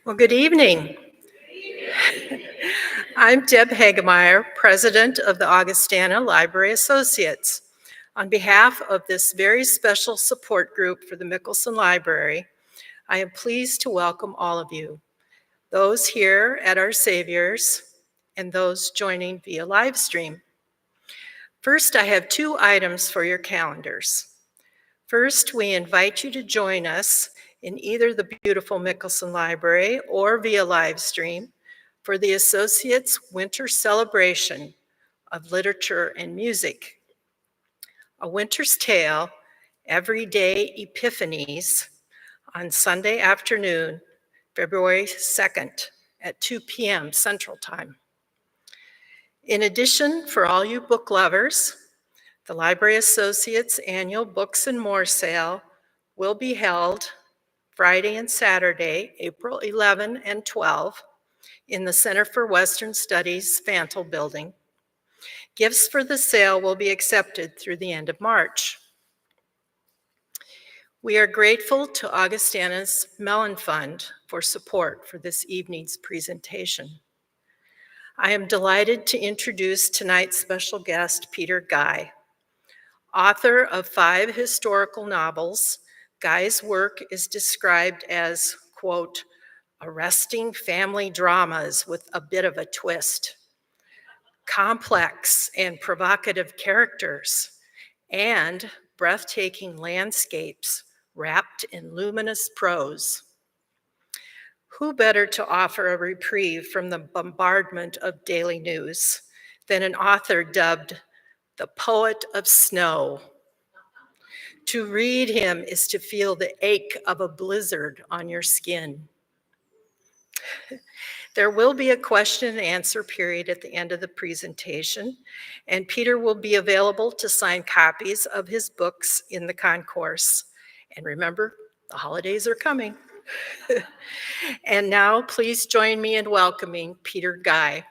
Well, good evening. I'm Deb Hagemeyer, president of the Augustana Library Associates. On behalf of this very special support group for the Mickelson Library, I am pleased to welcome all of you, those here at Our Saviors and those joining via live stream. First, I have 2 items for your calendars. First, we invite you to join us in either the beautiful Mickelson Library or via live stream for the Associates' Winter Celebration of Literature and Music. A Winter's Tale, Everyday Epiphanies, on Sunday afternoon, February 2nd at 2 p.m. Central Time. In addition, for all you book lovers, the Library Associates' annual Books and More sale will be held Friday and Saturday, April 11 and 12, in the Center for Western Studies Fantle Building. Gifts for the sale will be accepted through the end of March. We are grateful to Augustana's Mellon Fund for support for this evening's presentation. I am delighted to introduce tonight's special guest, Peter Geye. Author of 5 historical novels, Guy's work is described as, quote, arresting family dramas with a bit of a twist, complex and provocative characters, and breathtaking landscapes wrapped in luminous prose. Who better to offer a reprieve from the bombardment of daily news than an author dubbed the poet of snow? To read him is to feel the ache of a blizzard on your skin. There will be a question and answer period at the end of the presentation, and Peter will be available to sign copies of his books in the concourse. And remember, the holidays are coming. And now, please join me in welcoming Peter Geye.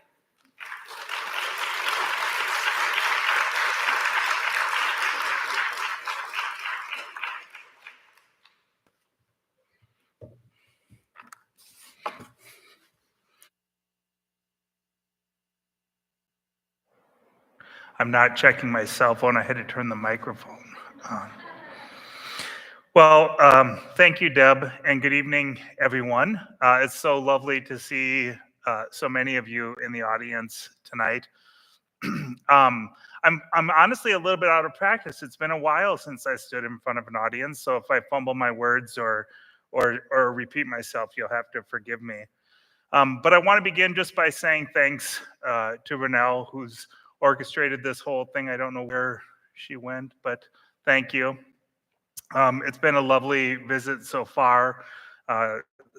I'm not checking my cell phone. I had to turn the microphone on. Well, thank you, Deb, and good evening, everyone. It's so lovely to see so many of you in the audience tonight. I'm honestly a little bit out of practice. It's been a while since I stood in front of an audience, so if I fumble my words or repeat myself, you'll have to forgive me. But I want to begin just by saying thanks to Renelle, who's orchestrated this whole thing. I don't know where she went, but thank you. It's been a lovely visit so far,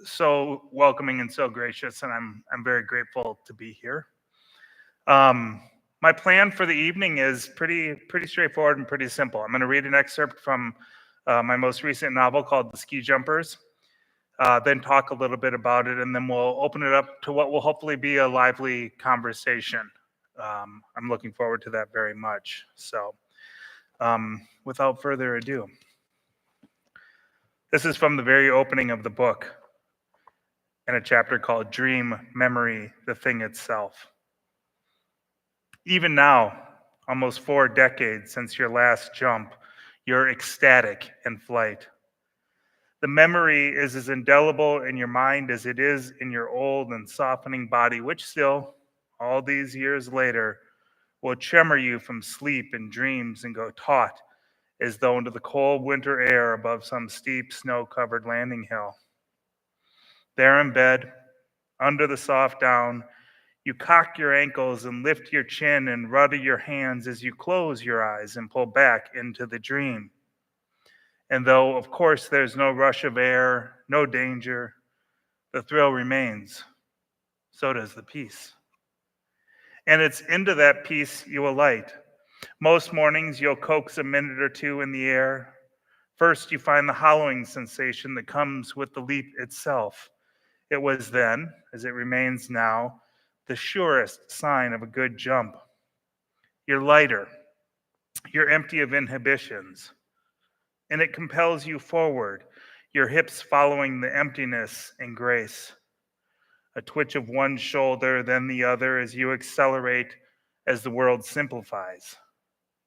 so welcoming and so gracious, and I'm very grateful to be here. My plan for the evening is pretty straightforward and pretty simple. I'm going to read an excerpt from my most recent novel called The Ski Jumpers, then talk a little bit about it, and then we'll open it up to what will hopefully be a lively conversation. I'm looking forward to that very much. So without further ado, this is from the very opening of the book in a chapter called Dream, Memory, the Thing Itself. Even now, almost 4 decades since your last jump, you're ecstatic in flight. The memory is as indelible in your mind as it is in your old and softening body, which still, all these years later, will tremor you from sleep and dreams and go taut as though into the cold winter air above some steep snow-covered landing hill. There in bed, under the soft down, you cock your ankles and lift your chin and rudder your hands as you close your eyes and pull back into the dream. And though, of course, there's no rush of air, no danger, the thrill remains. So does the peace. And it's into that peace you alight. Most mornings, you'll coax a minute or 2 in the air. First, you find the hollowing sensation that comes with the leap itself. It was then, as it remains now, the surest sign of a good jump. You're lighter. You're empty of inhibitions. And it compels you forward, your hips following the emptiness in grace. A twitch of one shoulder, then the other as you accelerate as the world simplifies.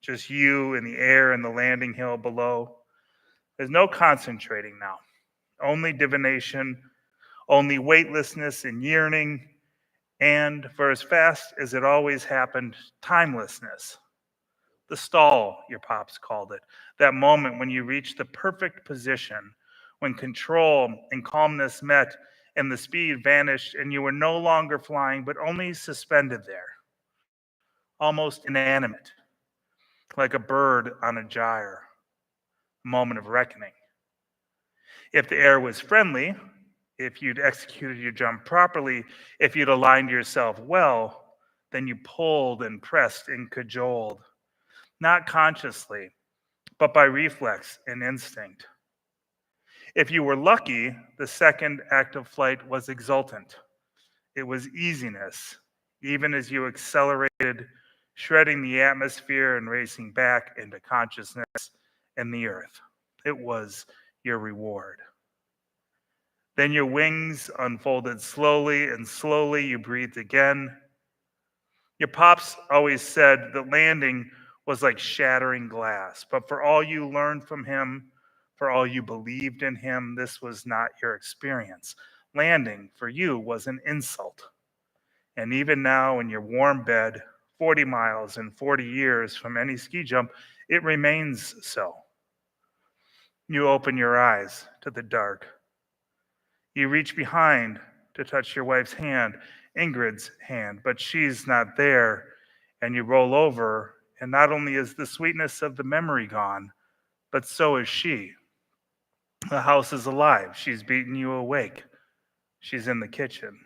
Just you in the air and the landing hill below. There's no concentrating now, only divination, only weightlessness and yearning, and for as fast as it always happened, timelessness. The stall, your pops called it, that moment when you reach the perfect position, when control and calmness met and the speed vanished and you were no longer flying but only suspended there, almost inanimate, like a bird on a gyre, a moment of reckoning. If the air was friendly, if you'd executed your jump properly, if you'd aligned yourself well, then you pulled and pressed and cajoled, not consciously, but by reflex and instinct. If you were lucky, the second act of flight was exultant. It was easiness, even as you accelerated, shredding the atmosphere and racing back into consciousness and the earth. It was your reward. Then your wings unfolded slowly, and slowly you breathed again. Your pops always said that landing was like shattering glass, but for all you learned from him, for all you believed in him, this was not your experience. Landing for you was an insult. And even now, in your warm bed, 40 miles and 40 years from any ski jump, it remains so. You open your eyes to the dark. You reach behind to touch your wife's hand, Ingrid's hand, but she's not there. And you roll over, and not only is the sweetness of the memory gone, but so is she. The house is alive. She's beaten you awake. She's in the kitchen.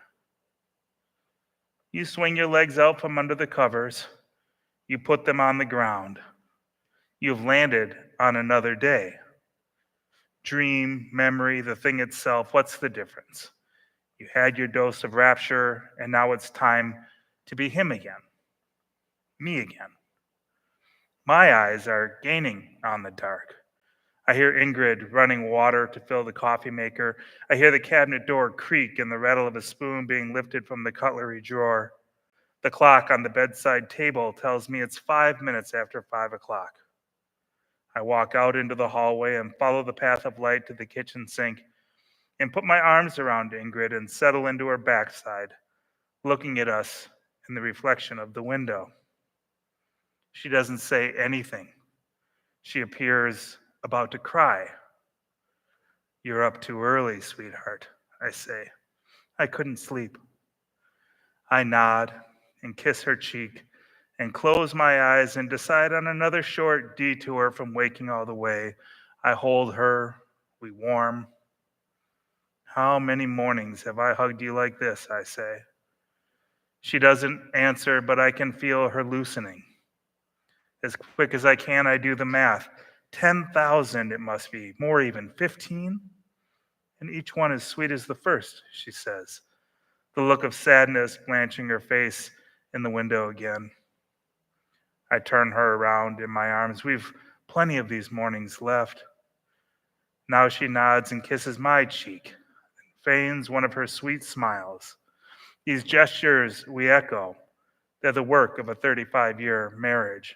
You swing your legs out from under the covers. You put them on the ground. You've landed on another day. Dream, memory, the thing itself, what's the difference? You had your dose of rapture, and now it's time to be him again. Me again. My eyes are gaining on the dark. I hear Ingrid running water to fill the coffee maker. I hear the cabinet door creak and the rattle of a spoon being lifted from the cutlery drawer. The clock on the bedside table tells me it's 5 minutes after 5 o'clock. I walk out into the hallway and follow the path of light to the kitchen sink and put my arms around Ingrid and settle into her backside, looking at us in the reflection of the window. She doesn't say anything. She appears about to cry. You're up too early, sweetheart, I say. I couldn't sleep. I nod and kiss her cheek and close my eyes and decide on another short detour from waking all the way. I hold her, we warm. How many mornings have I hugged you like this, I say. She doesn't answer, but I can feel her loosening. As quick as I can, I do the math. 10,000 it must be, more even, 15? And each one as sweet as the first, she says, the look of sadness blanching her face in the window again. I turn her around in my arms. We've plenty of these mornings left. Now she nods and kisses my cheek, and feigns one of her sweet smiles. These gestures we echo. They're the work of a 35-year marriage.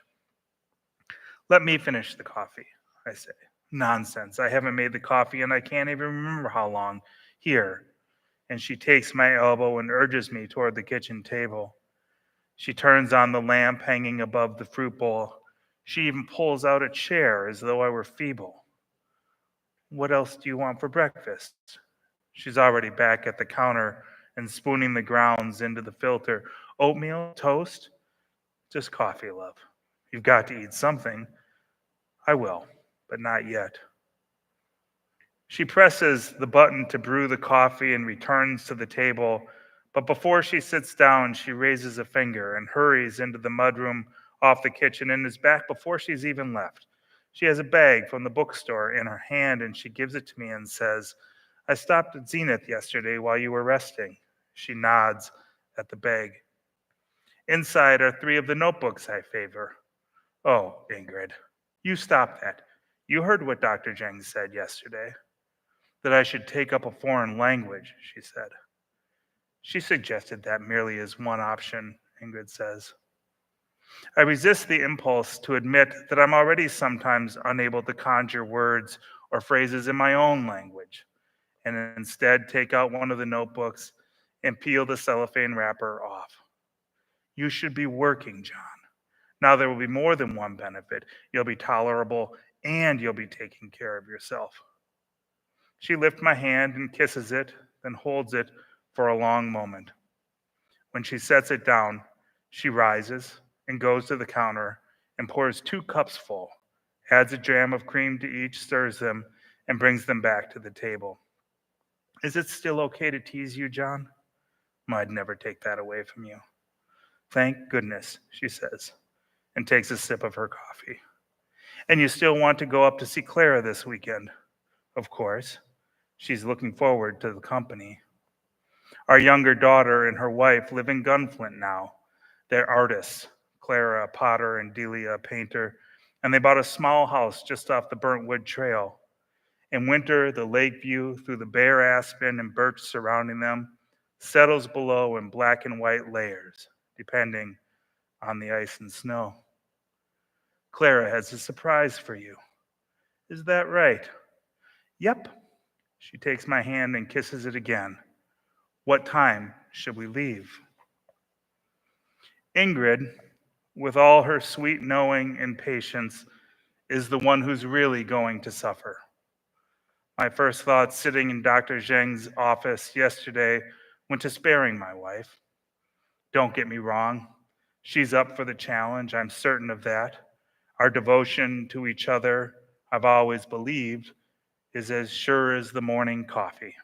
Let me finish the coffee, I say. Nonsense. I haven't made the coffee and I can't even remember how long. Here. And she takes my elbow and urges me toward the kitchen table. She turns on the lamp hanging above the fruit bowl. She even pulls out a chair as though I were feeble. What else do you want for breakfast? She's already back at the counter and spooning the grounds into the filter. Oatmeal, toast? Just coffee, love. You've got to eat something. I will, but not yet. She presses the button to brew the coffee and returns to the table, but before she sits down, she raises a finger and hurries into the mudroom off the kitchen and is back before she's even left. She has a bag from the bookstore in her hand and she gives it to me and says, I stopped at Zenith yesterday while you were resting. She nods at the bag. Inside are 3 of the notebooks I favor. Oh, Ingrid, you stop that. You heard what Dr. Jeng said yesterday. That I should take up a foreign language, she said. She suggested that merely as one option, Ingrid says. I resist the impulse to admit that I'm already sometimes unable to conjure words or phrases in my own language, and instead take out one of the notebooks and peel the cellophane wrapper off. You should be working, John. Now there will be more than one benefit. You'll be tolerable and you'll be taking care of yourself. She lifts my hand and kisses it, then holds it for a long moment. When she sets it down, she rises and goes to the counter and pours 2 cups full, adds a dram of cream to each, stirs them, and brings them back to the table. Is it still okay to tease you, John? I'd never take that away from you. Thank goodness, she says, and takes a sip of her coffee. And you still want to go up to see Clara this weekend? Of course. She's looking forward to the company. Our younger daughter and her wife live in Gunflint now. They're artists, Clara a potter and Delia a painter, and they bought a small house just off the Burnt Wood Trail. In winter, the lake view through the bare aspen and birch surrounding them settles below in black and white layers, depending on the ice and snow. Clara has a surprise for you. Is that right? Yep. She takes my hand and kisses it again. What time should we leave? Ingrid, with all her sweet knowing and patience, is the one who's really going to suffer. My first thought sitting in Dr. Zheng's office yesterday went to sparing my wife. Don't get me wrong. She's up for the challenge, I'm certain of that. Our devotion to each other, I've always believed, is as sure as the morning coffee.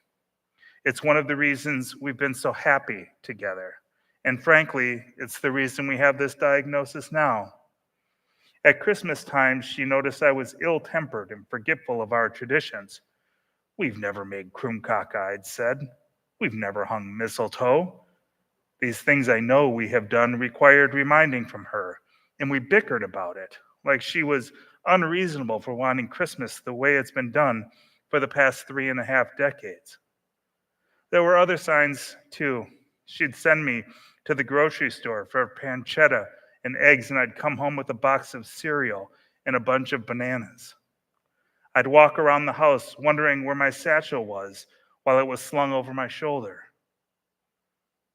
It's one of the reasons we've been so happy together. And frankly, it's the reason we have this diagnosis now. At Christmas time, she noticed I was ill-tempered and forgetful of our traditions. We've never made krumkak, I'd said. We've never hung mistletoe. These things I know we have done required reminding from her, and we bickered about it, like she was unreasonable for wanting Christmas the way it's been done for the past 3.5 decades. There were other signs, too. She'd send me to the grocery store for pancetta and eggs, and I'd come home with a box of cereal and a bunch of bananas. I'd walk around the house wondering where my satchel was while it was slung over my shoulder.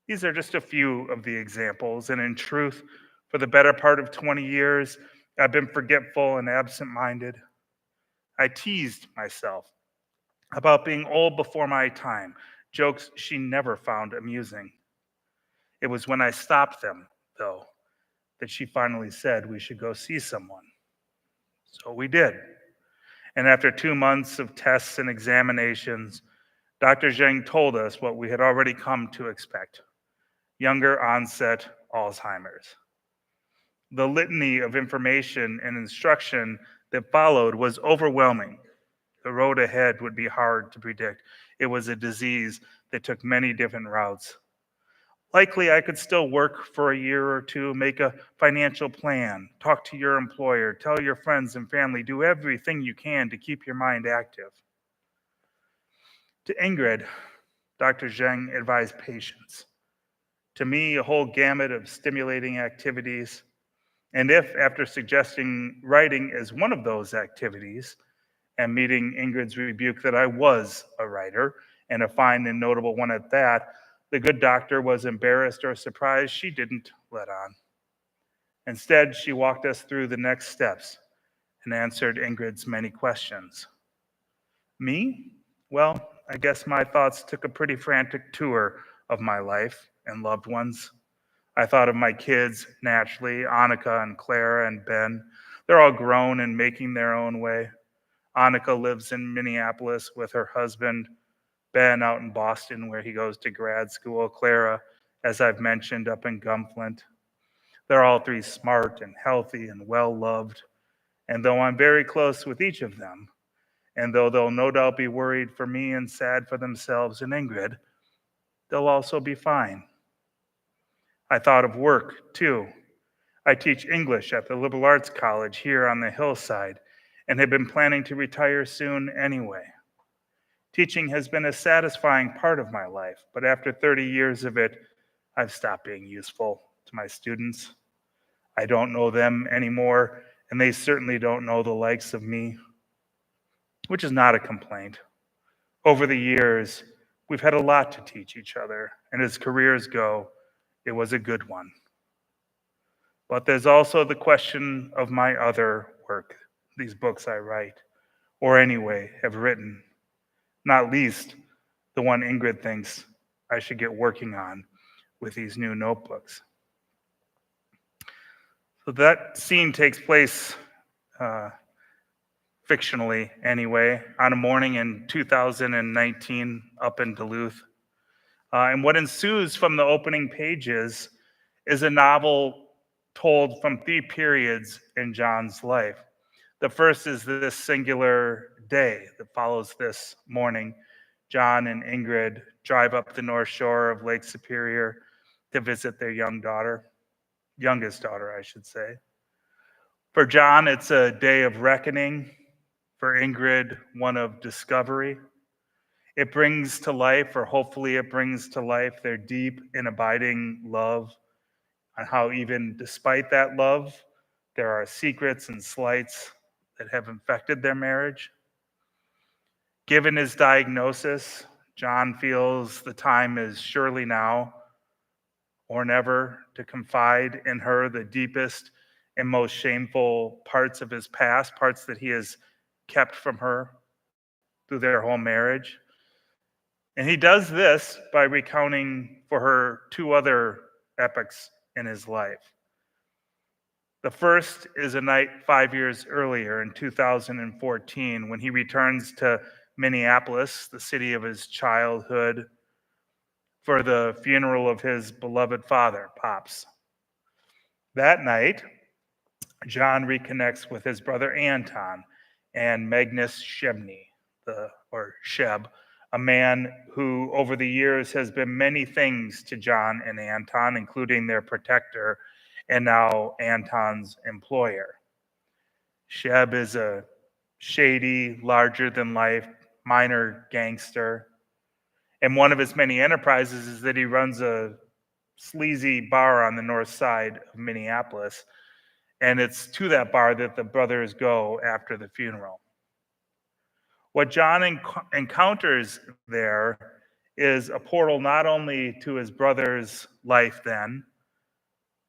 These are just a few of the examples, and in truth, for the better part of 20 years, I've been forgetful and absent-minded. I teased myself about being old before my time, jokes she never found amusing. It was when I stopped them, though, that she finally said we should go see someone. So we did. And after 2 months of tests and examinations, Dr. Zheng told us what we had already come to expect: younger onset Alzheimer's. The litany of information and instruction that followed was overwhelming. The road ahead would be hard to predict. It was a disease that took many different routes. Likely, I could still work for a year or two, make a financial plan, talk to your employer, tell your friends and family, do everything you can to keep your mind active. To Ingrid, Dr. Zheng advised patience. To me, a whole gamut of stimulating activities. And if, after suggesting writing as one of those activities, and meeting Ingrid's rebuke that I was a writer, and a fine and notable one at that, the good doctor was embarrassed or surprised, she didn't let on. Instead, she walked us through the next steps and answered Ingrid's many questions. Me? Well, I guess my thoughts took a pretty frantic tour of my life and loved ones. I thought of my kids, naturally, Annika and Clara and Ben. They're all grown and making their own way. Annika lives in Minneapolis with her husband, Ben out in Boston where he goes to grad school, Clara, as I've mentioned, up in Gunflint. They're all 3 smart and healthy and well-loved. And though I'm very close with each of them, and though they'll no doubt be worried for me and sad for themselves and Ingrid, they'll also be fine. I thought of work, too. I teach English at the Liberal Arts College here on the hillside and had been planning to retire soon anyway. Teaching has been a satisfying part of my life, but after 30 years of it, I've stopped being useful to my students. I don't know them anymore, and they certainly don't know the likes of me, which is not a complaint. Over the years, we've had a lot to teach each other, and as careers go, it was a good one. But there's also the question of my other work, these books I write, or anyway have written, not least the one Ingrid thinks I should get working on with these new notebooks. So that scene takes place fictionally anyway, on a morning in 2019 up in Duluth. And what ensues from the opening pages is a novel told from 3 periods in John's life. The first is this singular day that follows this morning. John and Ingrid drive up the north shore of Lake Superior to visit their youngest daughter, I should say. For John, it's a day of reckoning. For Ingrid, one of discovery. It brings to life, or hopefully it brings to life, their deep and abiding love, and how even despite that love, there are secrets and slights that have infected their marriage. Given his diagnosis, John feels the time is surely now or never to confide in her the deepest and most shameful parts of his past, parts that he has kept from her through their whole marriage. And he does this by recounting for her 2 other epics in his life. The first is a night 5 years earlier in 2014 when he returns to Minneapolis, the city of his childhood, for the funeral of his beloved father, Pops. That night, John reconnects with his brother Anton and Magnus Shebney, or Sheb, a man who over the years has been many things to John and Anton, including their protector and now Anton's employer. Sheb is a shady, larger-than-life minor gangster, and one of his many enterprises is that he runs a sleazy bar on the north side of Minneapolis, and it's to that bar that the brothers go after the funeral. What John encounters there is a portal not only to his brother's life then,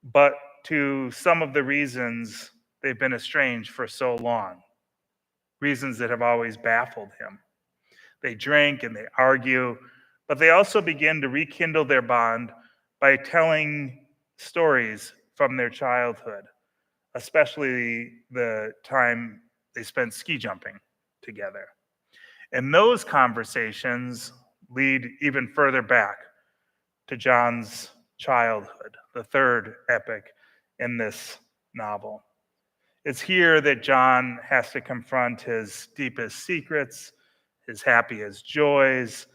but to some of the reasons they've been estranged for so long, reasons that have always baffled him. They drink and they argue, but they also begin to rekindle their bond by telling stories from their childhood, especially the time they spent ski jumping together. And those conversations lead even further back to John's childhood, the third epic in this novel. It's here that John has to confront his deepest secrets, his happiest joys,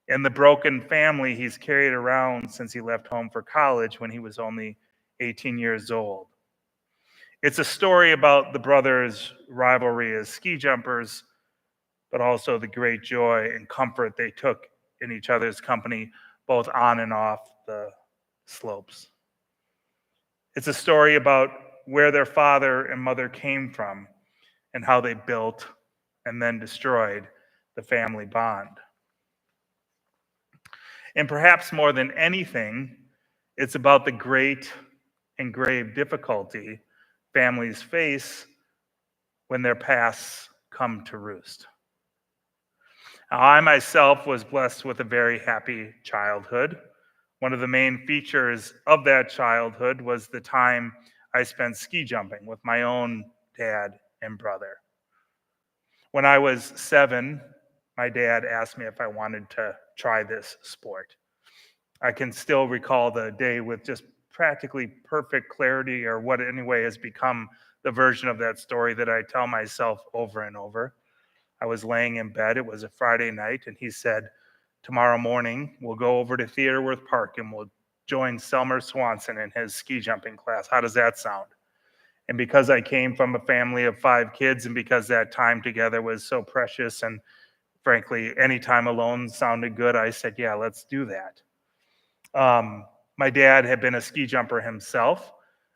and the broken family he's carried around since he left home for college when he was only 18 years old. It's a story about the brothers' rivalry as ski jumpers, but also the great joy and comfort they took in each other's company, both on and off the slopes. It's a story about where their father and mother came from and how they built and then destroyed the family bond. And perhaps more than anything, it's about the great and grave difficulty families face when their pasts come to roost. Now, I myself was blessed with a very happy childhood. One of the main features of that childhood was the time I spent ski jumping with my own dad and brother. When I was 7, my dad asked me if I wanted to try this sport. I can still recall the day with just practically perfect clarity, or what anyway has become the version of that story that I tell myself over and over. I was laying in bed. It was a Friday night, and he said, "Tomorrow morning, we'll go over to Theaterworth Park and we'll join Selmer Swanson in his ski jumping class. How does that sound?" And because I came from a family of 5 kids, and because that time together was so precious and frankly, any time alone sounded good. I said, yeah, let's do that. My dad had been a ski jumper himself.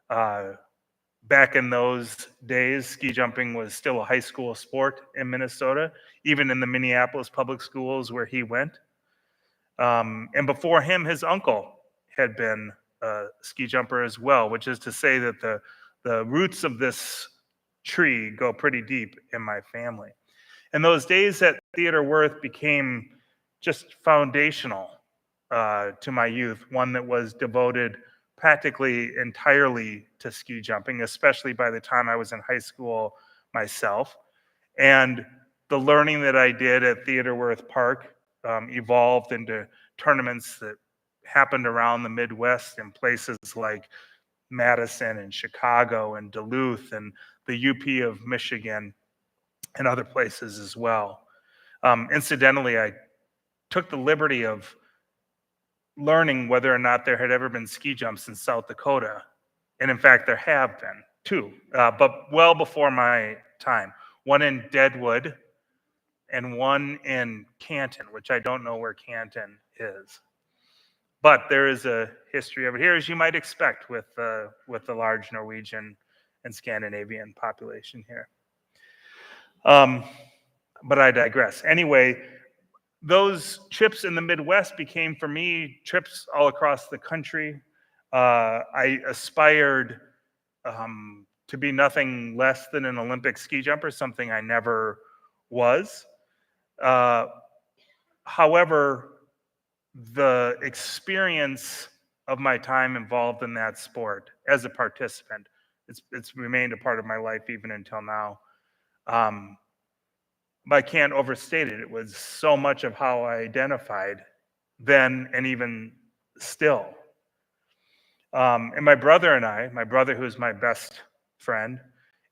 Back in those days, ski jumping was still a high school sport in Minnesota, even in the Minneapolis public schools where he went. And before him, his uncle had been a ski jumper as well, which is to say that the roots of this tree go pretty deep in my family. And those days at Theodore Wirth became just foundational to my youth, one that was devoted practically entirely to ski jumping, especially by the time I was in high school myself. And the learning that I did at Theodore Wirth Park evolved into tournaments that happened around the Midwest in places like Madison and Chicago and Duluth and the UP of Michigan and other places as well. Incidentally, I took the liberty of learning whether or not there had ever been ski jumps in South Dakota. And in fact, there have been two, but well before my time. One in Deadwood and one in Canton, which I don't know where Canton is. But there is a history of it here, as you might expect with the large Norwegian and Scandinavian population here. But I digress. Anyway, those trips in the Midwest became for me trips all across the country. I aspired to be nothing less than an Olympic ski jumper, something I never was. However, the experience of my time involved in that sport as a participant, it's remained a part of my life even until now. But I can't overstate it. It was so much of how I identified then and even still. And my brother and I, my brother who's my best friend,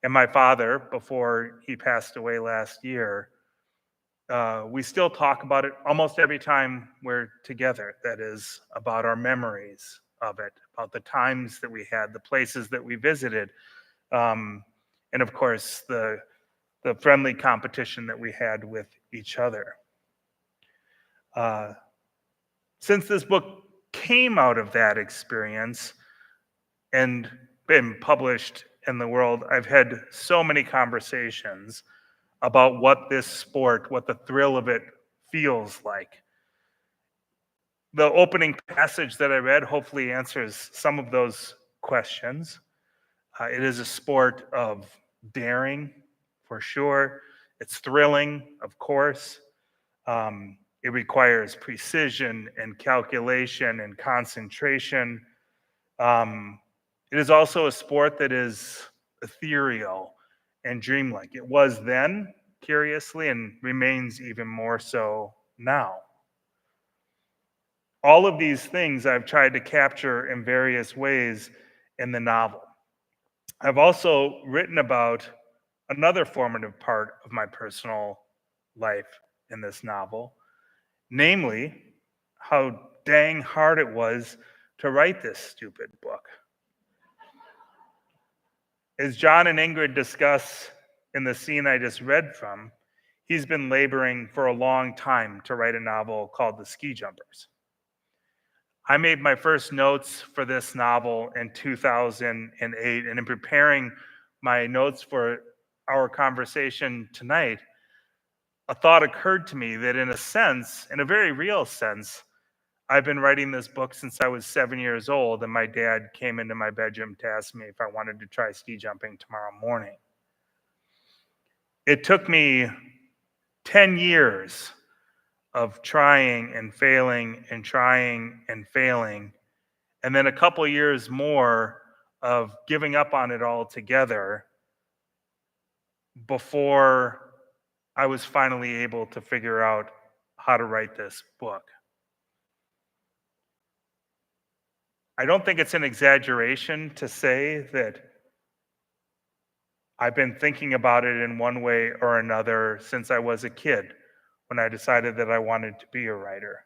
and my father, before he passed away last year, we still talk about it almost every time we're together. That is, about our memories of it, about the times that we had, the places that we visited, and of course, the friendly competition that we had with each other. Since this book came out of that experience and been published in the world, I've had so many conversations about what this sport, what the thrill of it feels like. The opening passage that I read hopefully answers some of those questions. It is a sport of daring, for sure. It's thrilling, of course. It requires precision and calculation and concentration. It is also a sport that is ethereal and dreamlike. It was then, curiously, and remains even more so now. All of these things I've tried to capture in various ways in the novel. I've also written about another formative part of my personal life in this novel, namely, how dang hard it was to write this stupid book. As John and Ingrid discuss in the scene I just read from, he's been laboring for a long time to write a novel called The Ski Jumpers. I made my first notes for this novel in 2008, and in preparing my notes for our conversation tonight, a thought occurred to me that in a sense, in a very real sense, I've been writing this book since I was 7 years old, and my dad came into my bedroom to ask me if I wanted to try ski jumping tomorrow morning. It took me 10 years of trying and failing and trying and failing, and then a couple years more of giving up on it altogether before I was finally able to figure out how to write this book. I don't think it's an exaggeration to say that I've been thinking about it in one way or another since I was a kid, when I decided that I wanted to be a writer.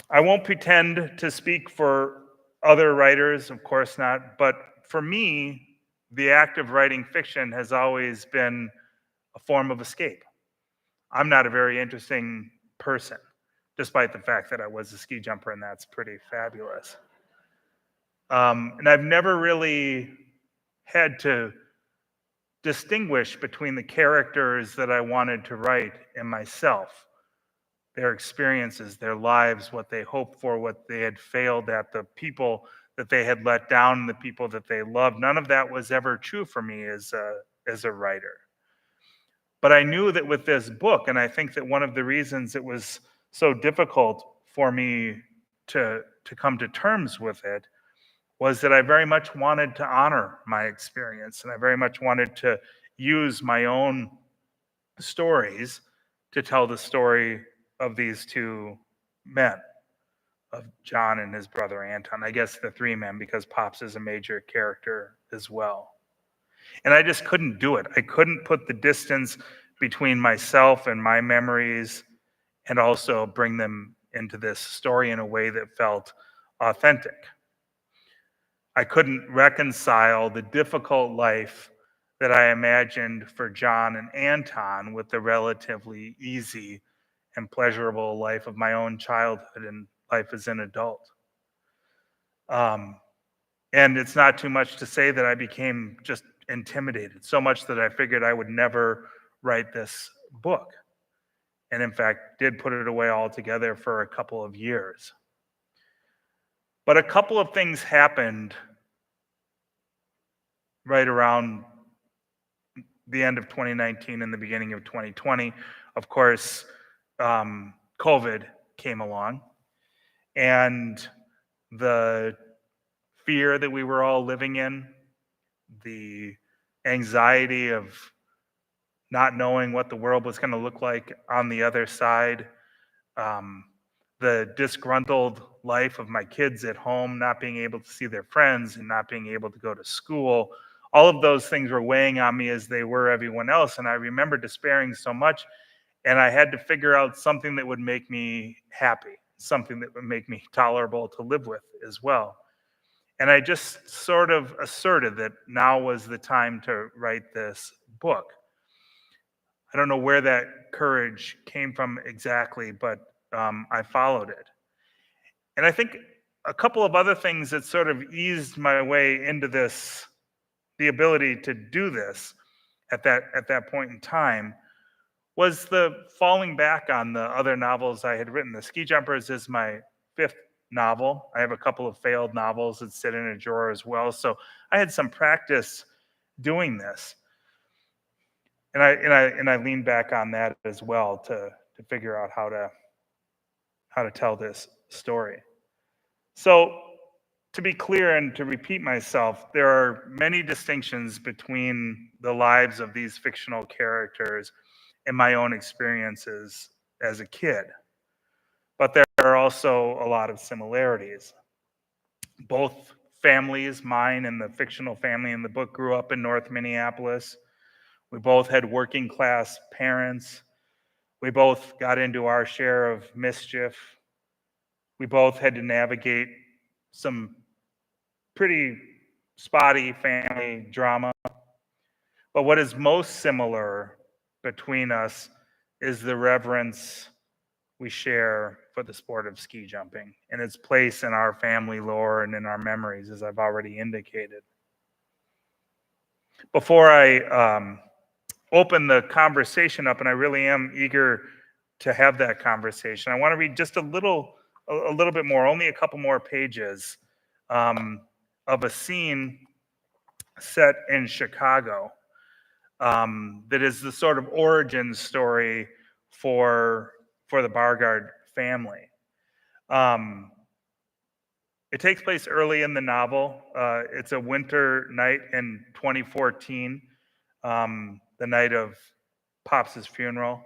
I won't pretend to speak for other writers, of course not, but for me, the act of writing fiction has always been a form of escape. I'm not a very interesting person, despite the fact that I was a ski jumper, and that's pretty fabulous. And I've never really had to distinguish between the characters that I wanted to write and myself, their experiences, their lives, what they hoped for, what they had failed at, the people that they had let down, the people that they loved. None of that was ever true for me as a writer. But I knew that with this book, and I think that one of the reasons it was so difficult for me to come to terms with it was that I very much wanted to honor my experience, and I very much wanted to use my own stories to tell the story of these two men, of John and his brother Anton. I guess the three men, because Pops is a major character as well. And I just couldn't do it. I couldn't put the distance between myself and my memories and also bring them into this story in a way that felt authentic. I couldn't reconcile the difficult life that I imagined for John and Anton with the relatively easy and pleasurable life of my own childhood and life as an adult. And it's not too much to say that I became just intimidated, so much that I figured I would never write this book. And in fact, did put it away altogether for a couple of years. But a couple of things happened right around the end of 2019 and the beginning of 2020. Of course, COVID came along, and the fear that we were all living in, the anxiety of not knowing what the world was going to look like on the other side, the disgruntled life of my kids at home, not being able to see their friends and not being able to go to school. All of those things were weighing on me as they were everyone else. And I remember despairing so much, and I had to figure out something that would make me happy, something that would make me tolerable to live with as well. And I just sort of asserted that now was the time to write this book. I don't know where that courage came from exactly, but I followed it. And I think a couple of other things that sort of eased my way into this, the ability to do this at that point in time, was the falling back on the other novels I had written. The Ski Jumpers is my fifth novel. I have a couple of failed novels that sit in a drawer as well. So I had some practice doing this. And I leaned back on that as well to figure out how to tell this story. So to be clear and to repeat myself, there are many distinctions between the lives of these fictional characters and my own experiences as a kid. But there are also a lot of similarities. Both families, mine and the fictional family in the book, grew up in North Minneapolis. We both had working class parents. We both got into our share of mischief. We both had to navigate some pretty spotty family drama. But what is most similar between us is the reverence we share for the sport of ski jumping and its place in our family lore and in our memories, as I've already indicated. Before I open the conversation up, and I really am eager to have that conversation, I want to read just a little bit more, only a couple more pages, of a scene set in Chicago that is the sort of origin story for the Bargard family. It takes place early in the novel. It's a winter night in 2014, the night of Pops' funeral.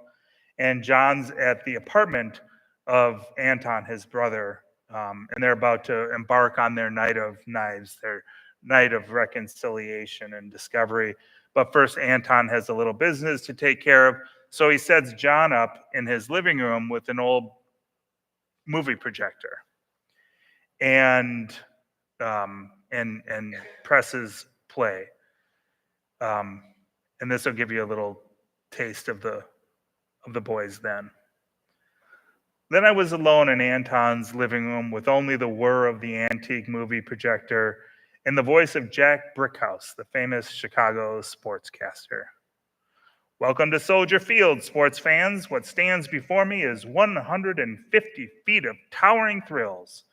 And John's at the apartment of Anton, his brother, and they're about to embark on their night of knives, their night of reconciliation and discovery. But first, Anton has a little business to take care of. So he sets John up in his living room with an old movie projector and presses play. And this will give you a little taste of the boys then. Then I was alone in Anton's living room with only the whir of the antique movie projector and the voice of Jack Brickhouse, the famous Chicago sportscaster. Welcome to Soldier Field, sports fans. What stands before me is 150 feet of towering thrills.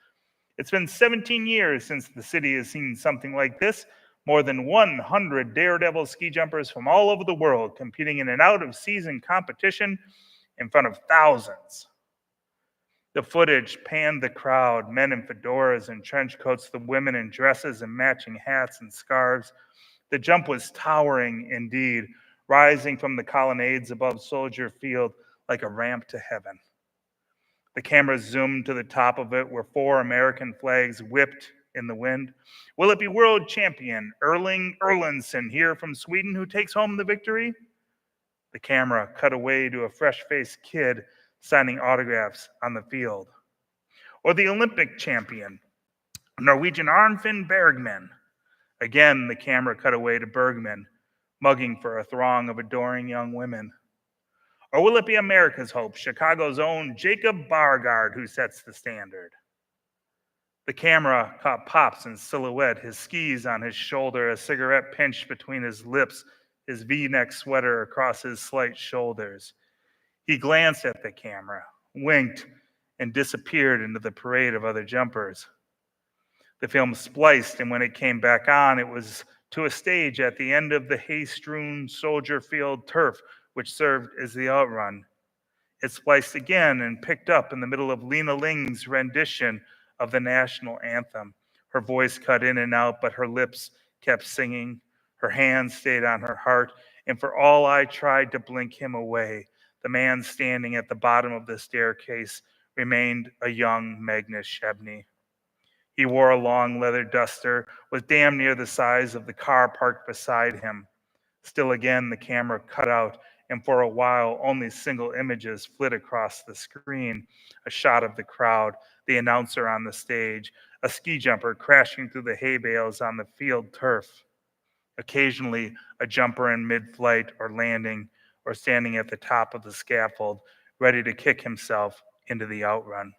It's been 17 years since the city has seen something like this. More than 100 daredevil ski jumpers from all over the world competing in an out-of-season competition in front of thousands. The footage panned the crowd, men in fedoras and trench coats, the women in dresses and matching hats and scarves. The jump was towering indeed, rising from the colonnades above Soldier Field like a ramp to heaven. The camera zoomed to the top of it where 4 American flags whipped in the wind. Will it be world champion Erling Erlandsson here from Sweden who takes home the victory? The camera cut away to a fresh-faced kid signing autographs on the field. Or the Olympic champion, Norwegian Arnfinn Bergman. Again, the camera cut away to Bergman, mugging for a throng of adoring young women. Or will it be America's hope, Chicago's own Jacob Beauregard, who sets the standard? The camera caught Pops in silhouette, his skis on his shoulder, a cigarette pinched between his lips, his V-neck sweater across his slight shoulders. He glanced at the camera, winked, and disappeared into the parade of other jumpers. The film spliced, and when it came back on, it was to a stage at the end of the hay-strewn Soldier Field turf, which served as the outrun. It spliced again and picked up in the middle of Lena Ling's rendition of the national anthem. Her voice cut in and out, but her lips kept singing. Her hands stayed on her heart, and for all I tried to blink him away, the man standing at the bottom of the staircase remained a young Magnus Shebney. He wore a long leather duster, was damn near the size of the car parked beside him. Still again, the camera cut out, and for a while, only single images flit across the screen. A shot of the crowd, the announcer on the stage, a ski jumper crashing through the hay bales on the field turf. Occasionally, a jumper in mid-flight or landing, or standing at the top of the scaffold, ready to kick himself into the outrun.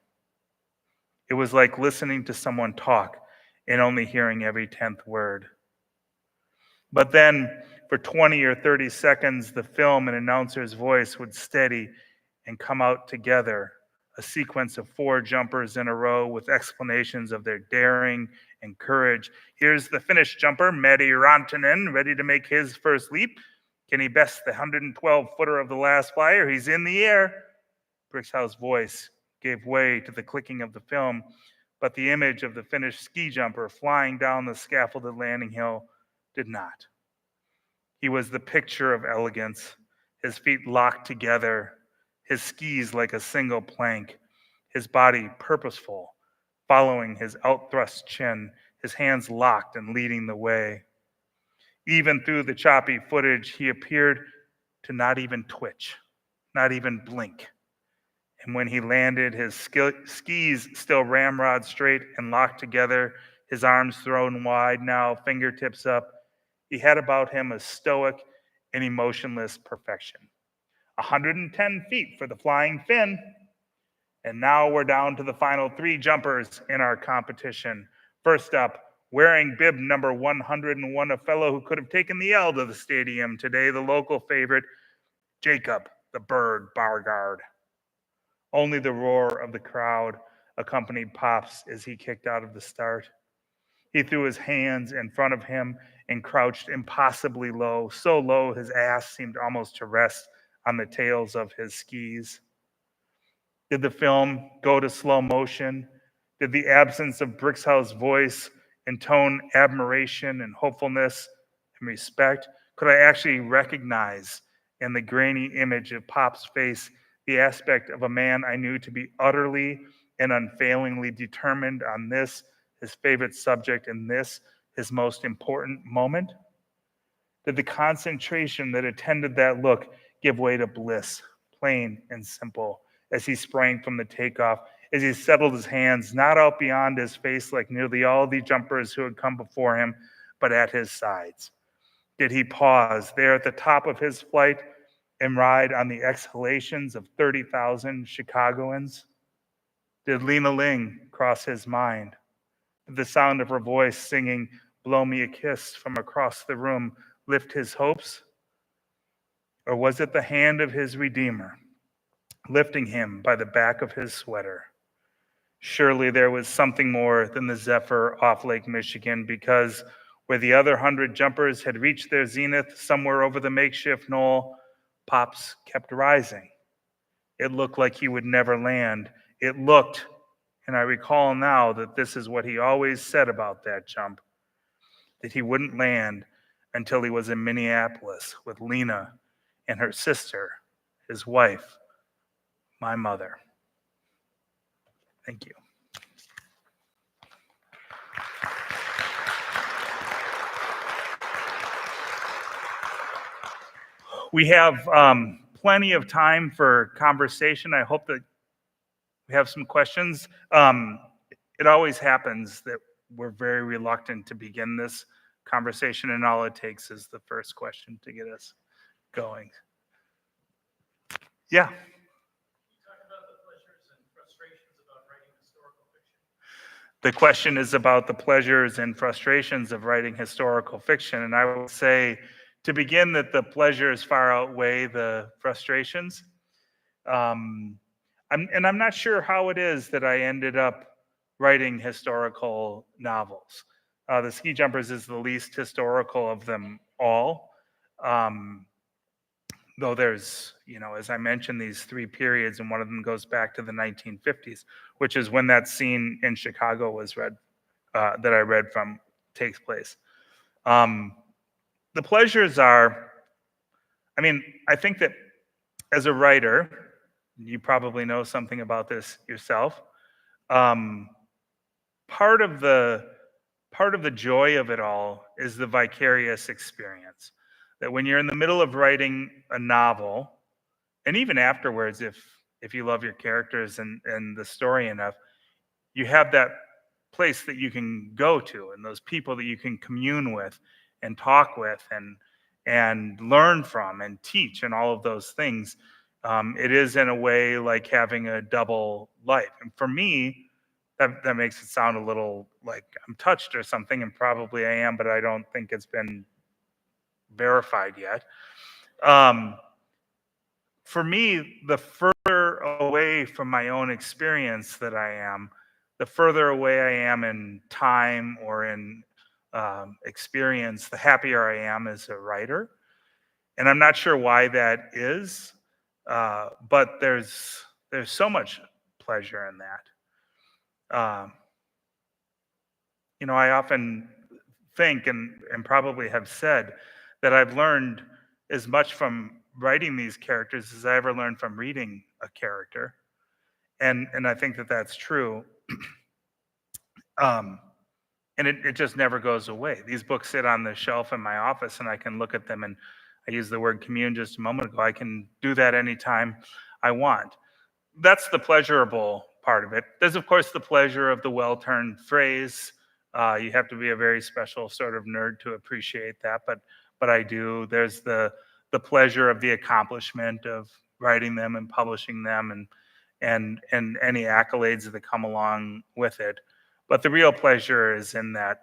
It was like listening to someone talk and only hearing every 10th word. But then, for 20 or 30 seconds, the film and announcer's voice would steady and come out together, a sequence of 4 jumpers in a row with explanations of their daring and courage. Here's the Finnish jumper, Matti Rantanen, ready to make his first leap. Can he best the 112-footer of the last flyer? He's in the air. Brickshouse's voice gave way to the clicking of the film, but the image of the Finnish ski jumper flying down the scaffolded landing hill did not. He was the picture of elegance, his feet locked together, his skis like a single plank, his body purposeful, following his outthrust chin, his hands locked and leading the way. Even through the choppy footage, he appeared to not even twitch, not even blink. And when he landed, his skis still ramrod straight and locked together, his arms thrown wide now, fingertips up, he had about him a stoic and emotionless perfection. 110 feet for the Flying Finn. And now we're down to the final 3 jumpers in our competition. First up, wearing bib number 101, a fellow who could have taken the L to the stadium today, the local favorite, Jacob the Bird Beauregard. Only the roar of the crowd accompanied Pops as he kicked out of the start. He threw his hands in front of him and crouched impossibly low, so low his ass seemed almost to rest on the tails of his skis. Did the film go to slow motion? Did the absence of Brickshouse's voice intone admiration and hopefulness and respect? Could I actually recognize in the grainy image of Pop's face the aspect of a man I knew to be utterly and unfailingly determined on this, his favorite subject, and this, his most important moment? Did the concentration that attended that look give way to bliss, plain and simple, as he sprang from the takeoff, as he settled his hands not out beyond his face like nearly all the jumpers who had come before him, but at his sides? Did he pause there at the top of his flight and ride on the exhalations of 30,000 Chicagoans? Did Lena Ling cross his mind? Did the sound of her voice singing "Blow Me a Kiss" from across the room lift his hopes? Or was it the hand of his Redeemer, lifting him by the back of his sweater? Surely there was something more than the Zephyr off Lake Michigan, because where the other 100 jumpers had reached their zenith, somewhere over the makeshift knoll, Pops kept rising. It looked like he would never land. It looked, and I recall now that this is what he always said about that jump, that he wouldn't land until he was in Minneapolis with Lena and her sister, his wife, my mother. Thank you. We have plenty of time for conversation. I hope that we have some questions. It always happens that we're very reluctant to begin this conversation, and all it takes is the first question to get us going. Yeah. The question is about the pleasures and frustrations of writing historical fiction. And I would say, to begin, that the pleasures far outweigh the frustrations. I'm not sure how it is that I ended up writing historical novels. The Ski Jumpers is the least historical of them all. Though there's, as I mentioned, these three periods, and one of them goes back to the 1950s, which is when that scene in Chicago was that I read from takes place. The pleasures are, I think that as a writer, you probably know something about this yourself. Part of the joy of it all is the vicarious experience. That when you're in the middle of writing a novel, and even afterwards, if you love your characters and the story enough, you have that place that you can go to, and those people that you can commune with and talk with and learn from and teach and all of those things. It is in a way like having a double life. And for me, that makes it sound a little like I'm touched or something, and probably I am, but I don't think it's been verified yet. For me, the further away from my own experience that I am, the further away I am in time or in experience, the happier I am as a writer. And I'm not sure why that is, but there's so much pleasure in that. I often think and probably have said that I've learned as much from writing these characters as I ever learned from reading a character. And I think that that's true. And it just never goes away. These books sit on the shelf in my office, and I can look at them, and I used the word commune just a moment ago. I can do that anytime I want. That's the pleasurable part of it. There's, of course, the pleasure of the well-turned phrase. You have to be a very special sort of nerd to appreciate that, but I do. There's the pleasure of the accomplishment of writing them and publishing them and any accolades that come along with it. But the real pleasure is in that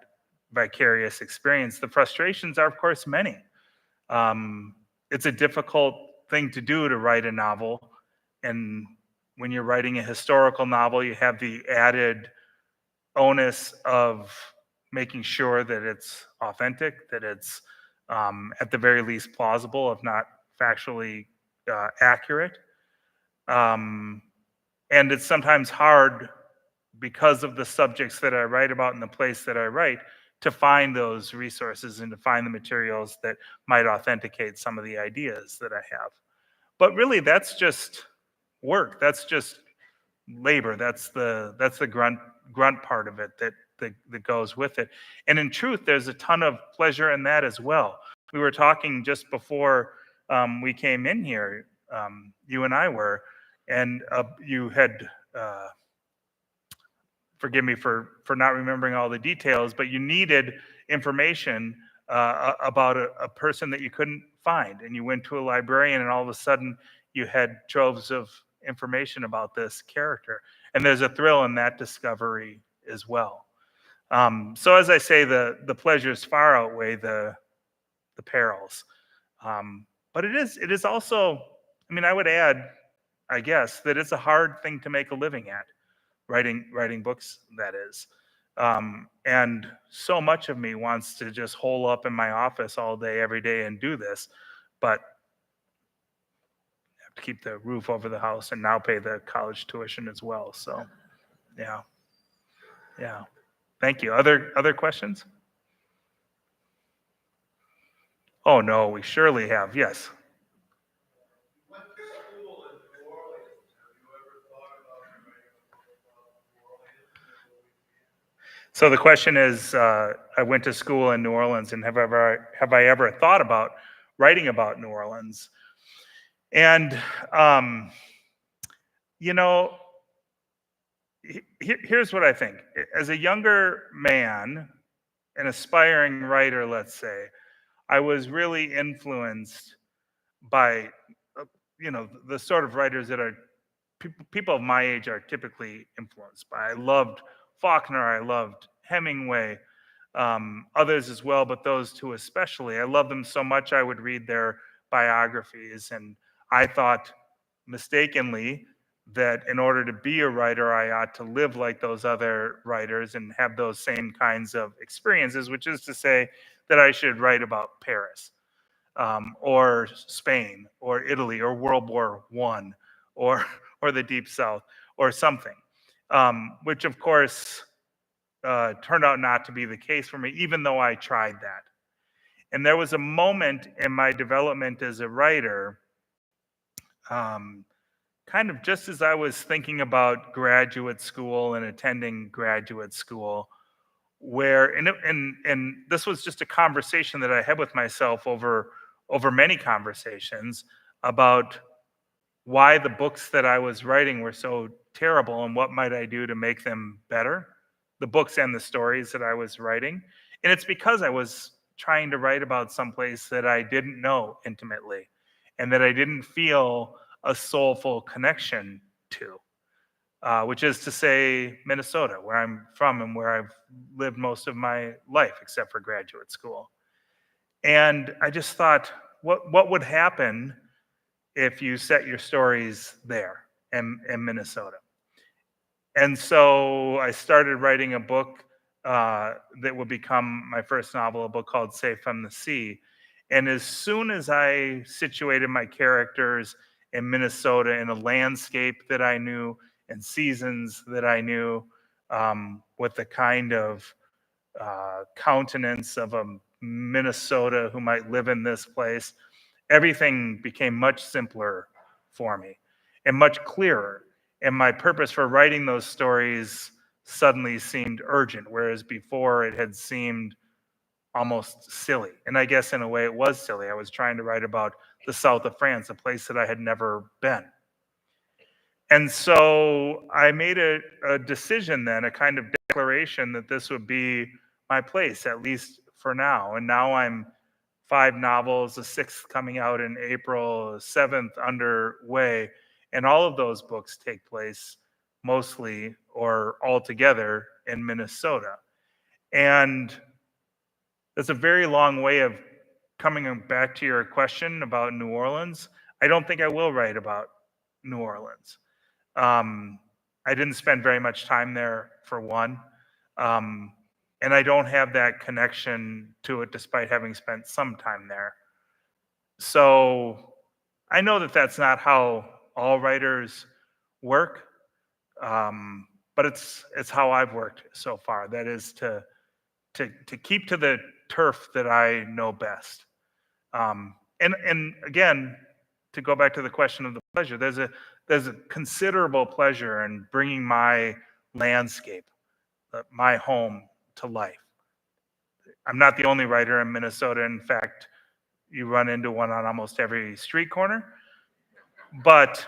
vicarious experience. The frustrations are, of course, many. It's a difficult thing to do to write a novel. And when you're writing a historical novel, you have the added onus of making sure that it's authentic, that it's at the very least plausible, if not factually accurate. And it's sometimes hard, because of the subjects that I write about and the place that I write, to find those resources and to find the materials that might authenticate some of the ideas that I have. But really, that's just work. That's just labor. That's the grunt part of it that goes with it. And in truth, there's a ton of pleasure in that as well. We were talking just before we came in here, you and I were, and you had, forgive me for not remembering all the details, but you needed information about a person that you couldn't find, and you went to a librarian, and all of a sudden you had troves of information about this character, and there's a thrill in that discovery as well. So as I say, the pleasures far outweigh the perils, but it is also, I mean, I would add, I guess, that it's a hard thing to make a living at, writing books, that is. And so much of me wants to just hole up in my office all day, every day, and do this, but I have to keep the roof over the house and now pay the college tuition as well. So, yeah, yeah. Thank you. Other questions? Oh no, we surely have. Yes. So the question is, I went to school in New Orleans, and have I ever thought about writing about New Orleans? And you know, here's what I think. As a younger man, an aspiring writer, let's say, I was really influenced by, the sort of writers that are people of my age are typically influenced by. I loved Faulkner, I loved Hemingway, others as well, but those two especially. I loved them so much I would read their biographies, and I thought mistakenly that in order to be a writer, I ought to live like those other writers and have those same kinds of experiences, which is to say that I should write about Paris, or Spain, or Italy, or World War I, or or the Deep South, or something, which of course turned out not to be the case for me, even though I tried that. And there was a moment in my development as a writer, um, kind of just as I was thinking about graduate school and attending graduate school, where and this was just a conversation that I had with myself over many conversations about why the books that I was writing were so terrible and what might I do to make them better, the books and the stories that I was writing. And it's because I was trying to write about someplace that I didn't know intimately and that I didn't feel a soulful connection to, which is to say Minnesota, where I'm from and where I've lived most of my life except for graduate school. And I just thought, what would happen if you set your stories there in Minnesota? And so I started writing a book that would become my first novel, a book called Safe from the Sea. And as soon as I situated my characters in Minnesota in a landscape that I knew and seasons that I knew, with the kind of countenance of a Minnesota who might live in this place, everything became much simpler for me and much clearer. And my purpose for writing those stories suddenly seemed urgent, whereas before it had seemed almost silly. And I guess in a way it was silly. I was trying to write about the south of France, a place that I had never been. And so I made a decision then, a kind of declaration that this would be my place, at least for now. And now I'm 5 novels, the 6th coming out in April, the 7th underway. And all of those books take place mostly or altogether in Minnesota. And that's a very long way of coming back to your question about New Orleans. I don't think I will write about New Orleans. I didn't spend very much time there, for one. And I don't have that connection to it despite having spent some time there. So I know that that's not how all writers work, but it's how I've worked so far. That is to keep to the turf that I know best. And again, to go back to the question of the pleasure, there's a considerable pleasure in bringing my landscape, my home, to life. I'm not the only writer in Minnesota. In fact, you run into one on almost every street corner. But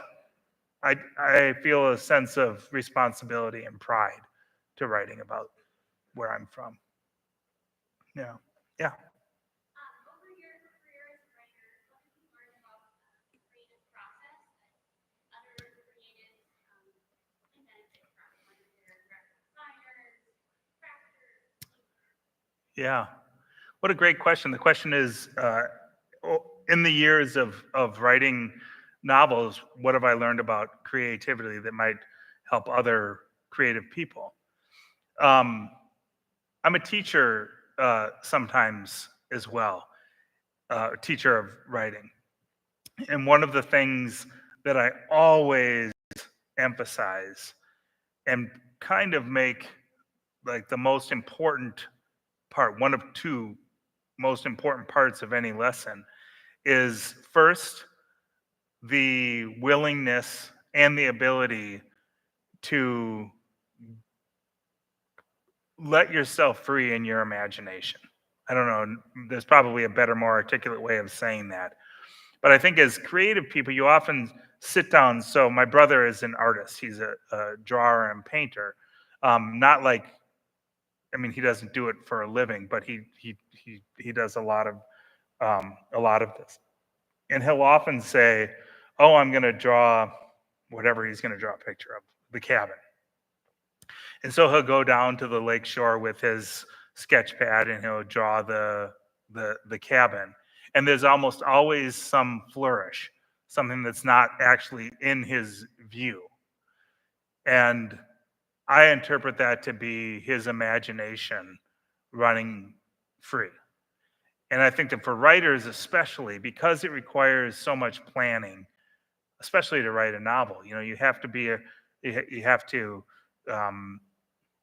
I feel a sense of responsibility and pride to writing about where I'm from. Yeah. Yeah. Yeah. What a great question. The question is, in the years of writing novels, what have I learned about creativity that might help other creative people? Um, I'm a teacher sometimes as well, a teacher of writing. And one of the things that I always emphasize and kind of make like the most important part, one of two most important parts of any lesson, is first the willingness and the ability to let yourself free in your imagination. I don't know, there's probably a better, more articulate way of saying that. But I think as creative people, you often sit down. So my brother is an artist. He's a drawer and painter. Not like, I mean, he doesn't do it for a living, but he does a lot of this. And he'll often say, "Oh, I'm going to draw whatever he's going to draw a picture of the cabin." And so he'll go down to the lake shore with his sketch pad and he'll draw the cabin. And there's almost always some flourish, something that's not actually in his view. And I interpret that to be his imagination running free. And I think that for writers, especially because it requires so much planning, especially to write a novel, you know, you have to be you have to, um,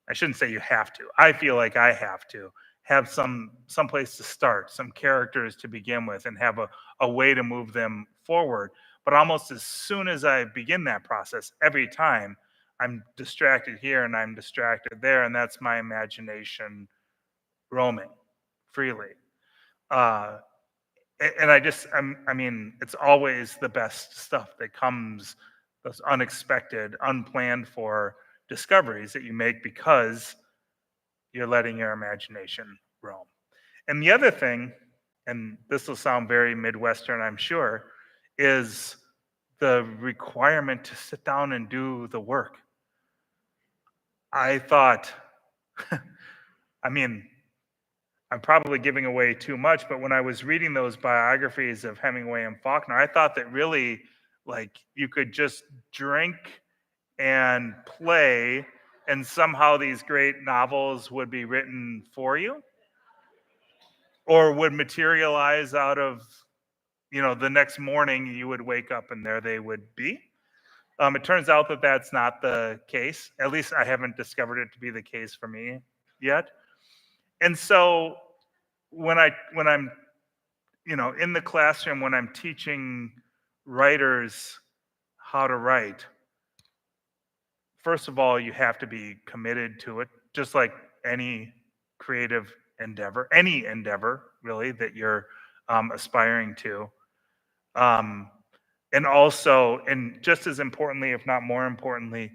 I shouldn't say you have to. I feel like I have to have some place to start, some characters to begin with, and have a way to move them forward. But almost as soon as I begin that process, every time I'm distracted here and I'm distracted there, and that's my imagination roaming freely. Uh, and I mean, it's always the best stuff that comes, those unexpected, unplanned for discoveries that you make because you're letting your imagination roam. And the other thing, and this will sound very Midwestern, I'm sure, is the requirement to sit down and do the work. I thought, I mean, I'm probably giving away too much, but when I was reading those biographies of Hemingway and Faulkner, I thought that really, like, you could just drink and play, and somehow these great novels would be written for you or would materialize out of, you know, the next morning you would wake up and there they would be. It turns out that that's not the case. At least I haven't discovered it to be the case for me yet. And so when I'm, you know, in the classroom, when I'm teaching writers how to write, first of all, you have to be committed to it, just like any creative endeavor, any endeavor really that you're aspiring to. Um, and also, and just as importantly, if not more importantly,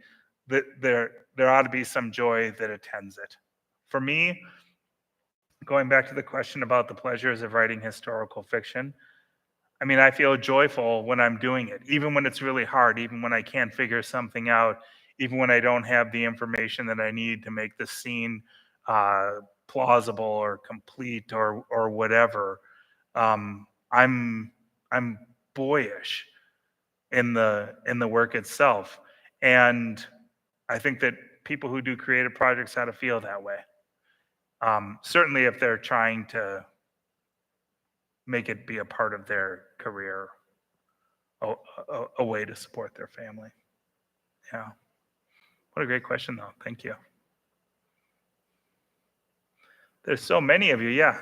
that there ought to be some joy that attends it. For me, going back to the question about the pleasures of writing historical fiction, I mean, I feel joyful when I'm doing it, even when it's really hard, even when I can't figure something out, even when I don't have the information that I need to make the scene plausible or complete or whatever. I'm I'm boyish in the work itself, and I think that people who do creative projects ought to feel that way. Certainly, if they're trying to make it be a part of their career, a way to support their family. Yeah. What a great question, though. Thank you. There's so many of you. Yeah.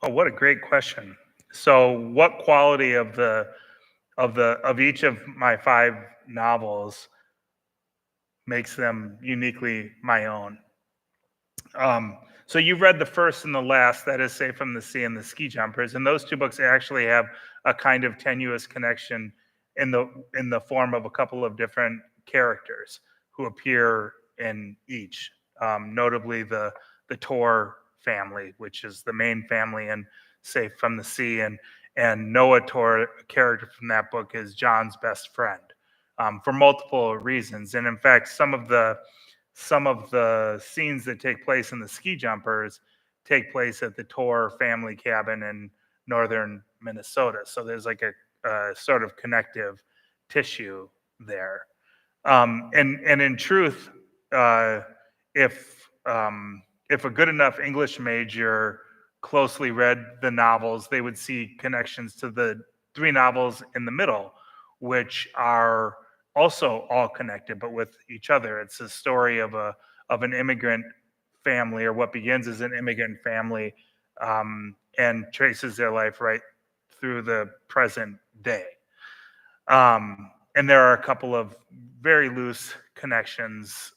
Oh, what a great question. So, what quality of each of my 5 novels makes them uniquely my own? So you've read the first and the last, that is Safe from the Sea and the Ski Jumpers, and those 2 books actually have a kind of tenuous connection in the form of a couple of different characters who appear in each, notably the Tor family, which is the main family in Safe from the Sea, and Noah Tor, a character from that book, is John's best friend, for multiple reasons. And in fact, some of the scenes that take place in the Ski Jumpers take place at the Tor family cabin in northern Minnesota. So there's like a sort of connective tissue there. And in truth, if a good enough English major closely read the novels, they would see connections to the three novels in the middle, which are also all connected, but with each other. It's a story of an immigrant family, or what begins as an immigrant family, and traces their life right through the present day. And there are a couple of very loose connections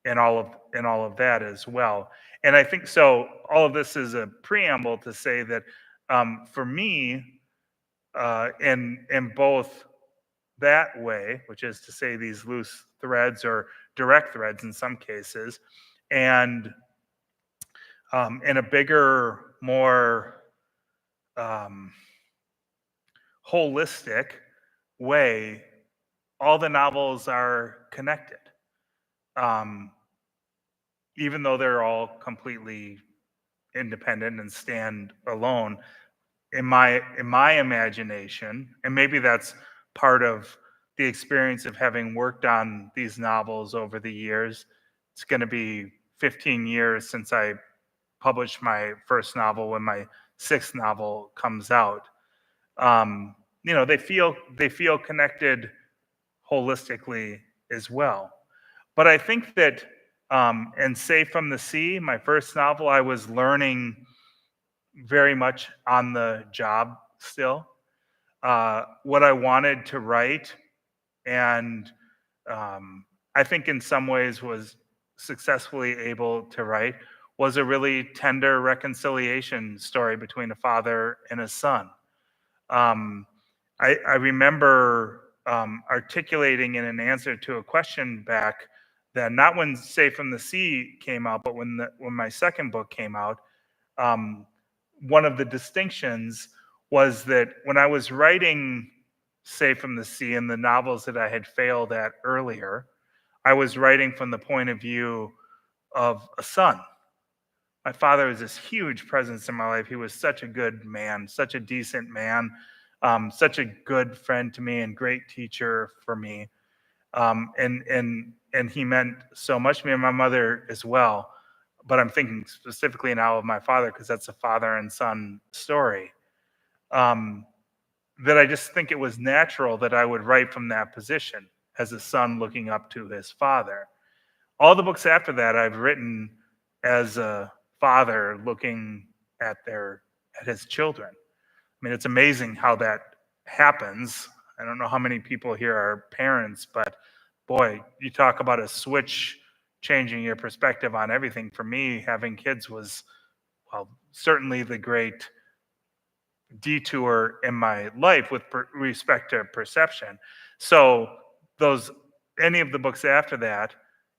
in all of that as well. And I think so. All of this is a preamble to say that for me, in both that way, which is to say these loose threads or direct threads in some cases, and in a bigger, more holistic way, all the novels are connected, even though they're all completely independent and stand alone. In my imagination, and maybe that's part of the experience of having worked on these novels over the years. It's going to be 15 years since I published my first novel, when my sixth novel comes out. They feel connected holistically as well. But I think that in Safe from the Sea, my first novel, I was learning very much on the job still, what I wanted to write, and I think in some ways was successfully able to write, was a really tender reconciliation story between a father and a son. I remember articulating in an answer to a question back then, not when Safe from the Sea came out, but when my second book came out. One of the distinctions was that when I was writing Safe from the Sea and the novels that I had failed at earlier, I was writing from the point of view of a son. My father was this huge presence in my life. He was such a good man, such a decent man, such a good friend to me and great teacher for me. And he meant so much to me, and my mother as well. But I'm thinking specifically now of my father, because that's a father and son story. That I just think it was natural that I would write from that position as a son looking up to his father. All the books after that I've written as a father looking at his children. I mean, it's amazing how that happens. I don't know how many people here are parents, but boy, you talk about a switch changing your perspective on everything. For me, having kids was, well, certainly the great detour in my life with respect to perception. So any of the books after that,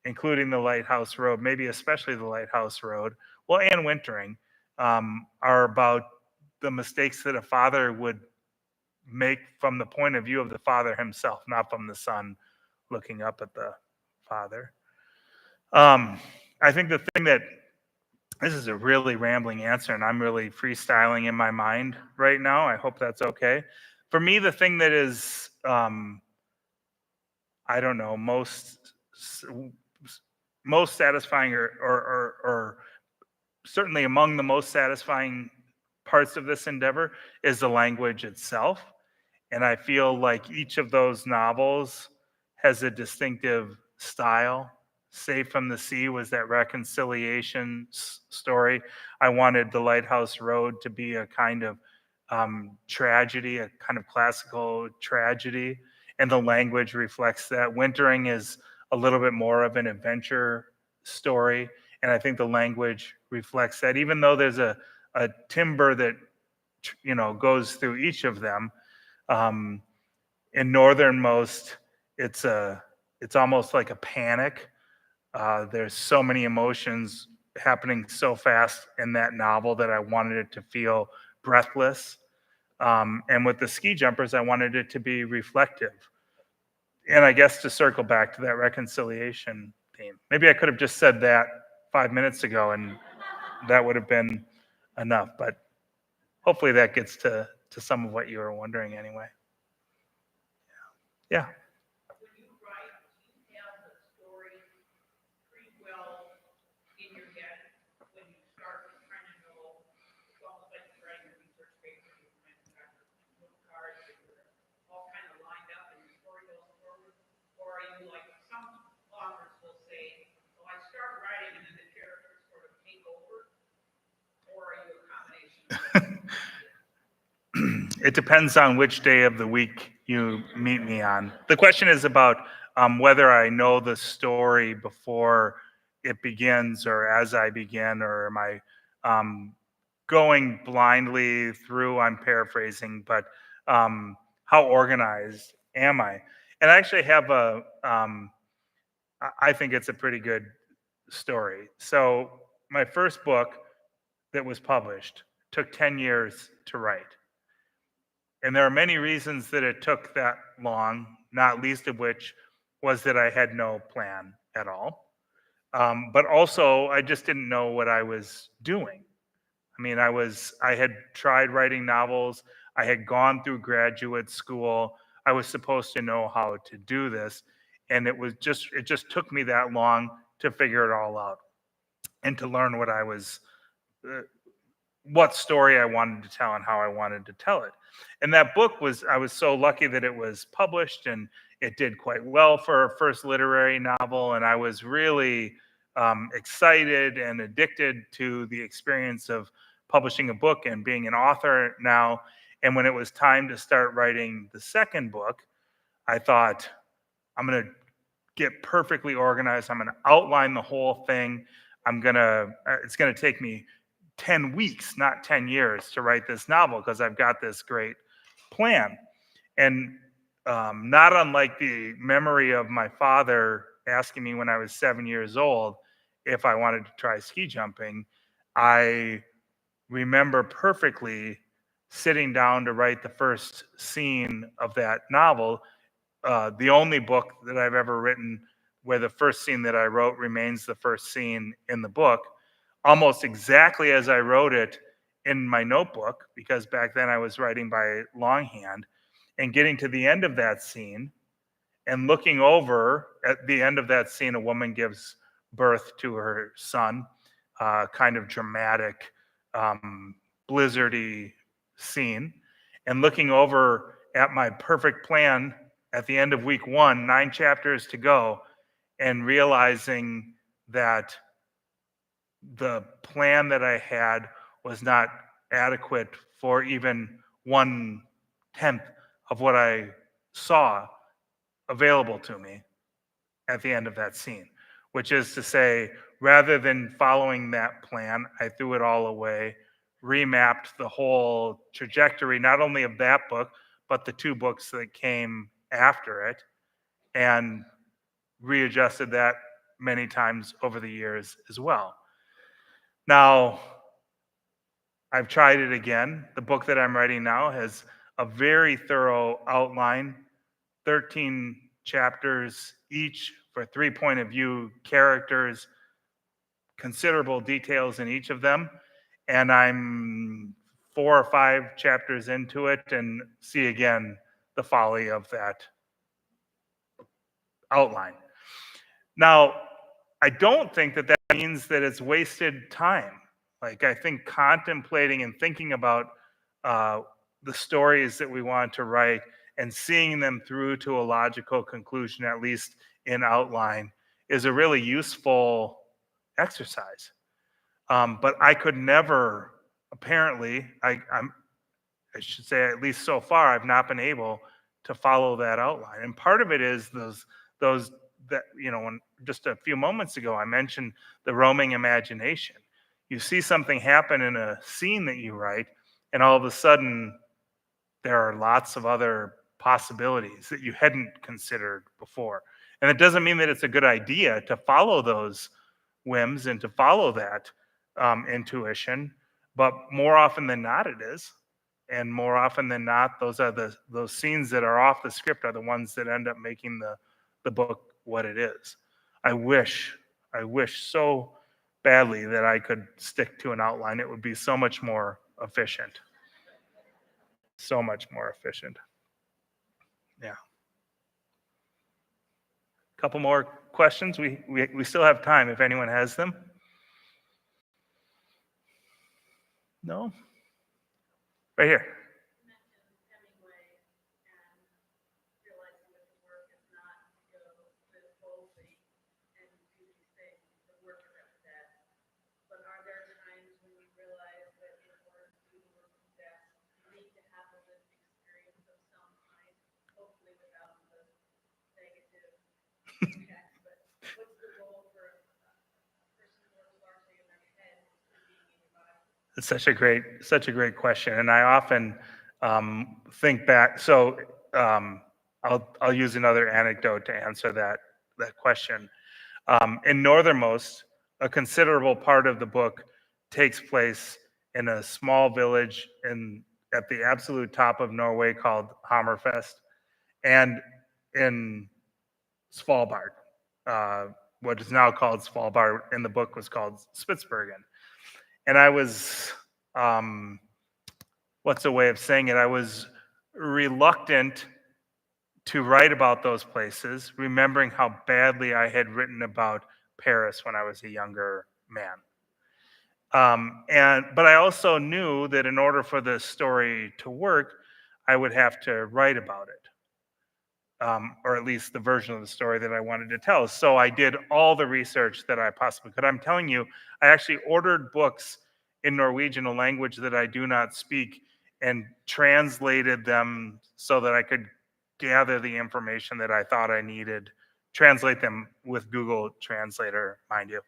including The Lighthouse Road, maybe especially The Lighthouse Road, well, and Wintering, are about the mistakes that a father would make from the point of view of the father himself, not from the son looking up at the father. I think the thing that, this is a really rambling answer, and I'm really freestyling in my mind right now. I hope that's okay. For me, the thing that is, I don't know, most satisfying, or certainly among the most satisfying parts of this endeavor, is the language itself. And I feel like each of those novels has a distinctive style. Safe from the Sea was that reconciliation story. I wanted The Lighthouse Road to be a kind of tragedy, a kind of classical tragedy, and the language reflects that. Wintering is a little bit more of an adventure story, and I think the language reflects that. Even though there's a timbre that goes through each of them. In Northernmost, it's almost like a panic. There's so many emotions happening so fast in that novel that I wanted it to feel breathless. And with the ski jumpers, I wanted it to be reflective. And I guess to circle back to that reconciliation theme, maybe I could have just said that 5 minutes ago and that would have been enough. But hopefully that gets to some of what you were wondering anyway. Yeah. When you write, do you have the story pretty well in your head when you start to kind of know? It's almost like you're writing a research paper, you kind of have your note cards, you're all kind of lined up and the story goes forward? Or are you like some authors will say, well, I start writing and then the characters sort of take over? Or are you a combination of both? It depends on which day of the week you meet me on. The question is about whether I know the story before it begins or as I begin, or am I going blindly through? I'm paraphrasing, but how organized am I? And I actually have I think it's a pretty good story. So my first book that was published took 10 years to write. And there are many reasons that it took that long, not least of which was that I had no plan at all. But also, I just didn't know what I was doing. I mean, I had tried writing novels. I had gone through graduate school. I was supposed to know how to do this. And it just took me that long to figure it all out and to learn what story I wanted to tell and how I wanted to tell it. And that book I was so lucky that it was published and it did quite well for a first literary novel. And I was really excited and addicted to the experience of publishing a book and being an author now. And when it was time to start writing the second book, I thought, I'm going to get perfectly organized. I'm going to outline the whole thing. It's going to take me 10 weeks, not 10 years to write this novel because I've got this great plan. And not unlike the memory of my father asking me when I was 7 years old if I wanted to try ski jumping, I remember perfectly sitting down to write the first scene of that novel, the only book that I've ever written where the first scene that I wrote remains the first scene in the book, almost exactly as I wrote it in my notebook, because back then I was writing by longhand, and getting to the end of that scene and looking over at the end of that scene, a woman gives birth to her son, kind of dramatic, blizzardy scene, and looking over at my perfect plan at the end of week 1, 9 chapters to go, and realizing that the plan that I had was not adequate for even 1/10 of what I saw available to me at the end of that scene, which is to say, rather than following that plan, I threw it all away, remapped the whole trajectory, not only of that book, but the 2 books that came after it, and readjusted that many times over the years as well. Now, I've tried it again. The book that I'm writing now has a very thorough outline, 13 chapters each for 3 point of view characters, considerable details in each of them. And I'm 4 or 5 chapters into it and see again the folly of that outline. Now, I don't think that means that it's wasted time. Like, I think contemplating and thinking about the stories that we want to write and seeing them through to a logical conclusion, at least in outline, is a really useful exercise. But I could never, apparently, I should say, at least so far, I've not been able to follow that outline. And part of it is those that, when just a few moments ago I mentioned the roaming imagination. You see something happen in a scene that you write, And all of a sudden, there are lots of other possibilities that you hadn't considered before. And it doesn't mean that it's a good idea to follow those whims and to follow that intuition, but more often than not, it is. And more often than not, those scenes that are off the script are the ones that end up making the book what it is. I wish so badly that I could stick to an outline. It would be so much more efficient. So much more efficient. Yeah. Couple more questions. We still have time if anyone has them. No? Right here. It's such a great question, and I often think back. So I'll use another anecdote to answer that question. In Northernmost, a considerable part of the book takes place in a small village at the absolute top of Norway called Hammerfest, and in Svalbard. What is now called Svalbard in the book was called Spitsbergen. And I was, what's a way of saying it? I was reluctant to write about those places, remembering how badly I had written about Paris when I was a younger man. But I also knew that in order for the story to work, I would have to write about it. Or at least the version of the story that I wanted to tell. So I did all the research that I possibly could. I'm telling you, I actually ordered books in Norwegian, a language that I do not speak, and translated them so that I could gather the information that I thought I needed, translate them with Google Translator, mind you,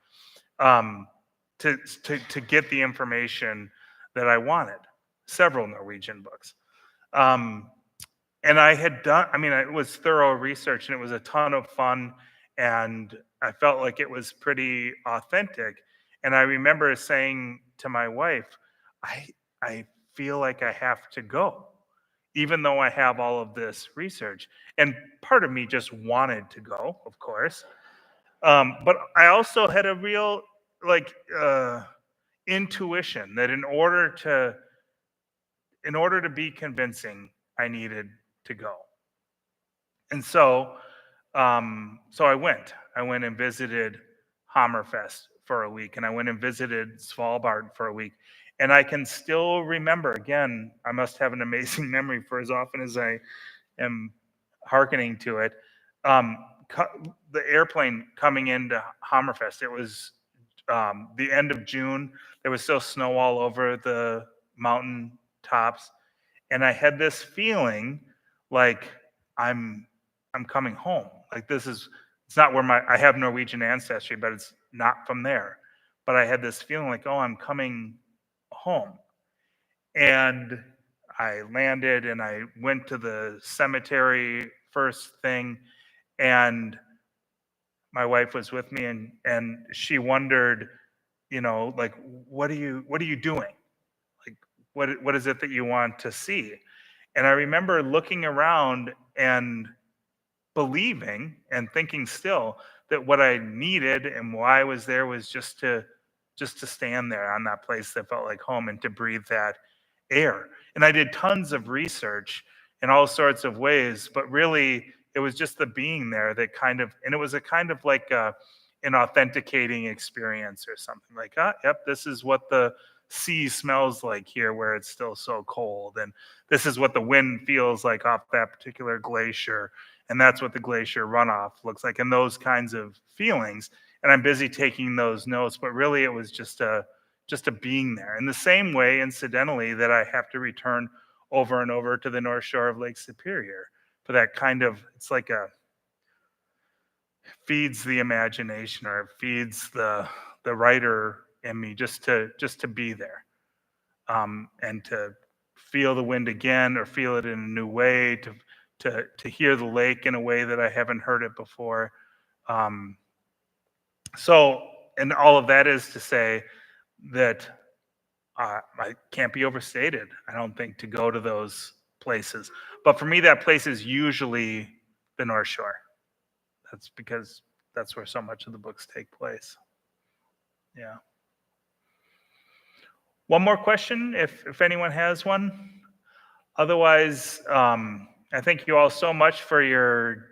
to get the information that I wanted. Several Norwegian books. And I had done, it was thorough research and it was a ton of fun. And I felt like it was pretty authentic. And I remember saying to my wife, I feel like I have to go, even though I have all of this research. And part of me just wanted to go, of course. But I also had a real intuition that in order to be convincing, I needed to go. And so I went and visited Hammerfest for a week, and I went and visited Svalbard for a week. And I can still remember, again, I must have an amazing memory for as often as I am hearkening to it. The airplane coming into Hammerfest, it was the end of June. There was still snow all over the mountain tops. And I had this feeling like I'm coming home. Like it's not where I have Norwegian ancestry, but it's not from there. But I had this feeling like, oh, I'm coming home. And I landed and I went to the cemetery first thing, and my wife was with me, and she wondered, like, what are you doing? Like, what is it that you want to see? And I remember looking around and believing and thinking still that what I needed and why I was there was just to stand there on that place that felt like home and to breathe that air. And I did tons of research in all sorts of ways, but really it was just the being there that and it was a kind of like an authenticating experience or something like, yep, this is what the sea smells like here where it's still so cold, and this is what the wind feels like off that particular glacier, and that's what the glacier runoff looks like, and those kinds of feelings. And I'm busy taking those notes, but really it was just a being there. In the same way, incidentally, that I have to return over and over to the North Shore of Lake Superior for that kind of, it's like feeds the imagination, or it feeds the writer in me just to be there, and to feel the wind again or feel it in a new way, to hear the lake in a way that I haven't heard it before. And all of that is to say that I can't be overstated, I don't think, to go to those places. But for me, that place is usually the North Shore. That's because that's where so much of the books take place. Yeah. One more question, if anyone has one. Otherwise, I thank you all so much for your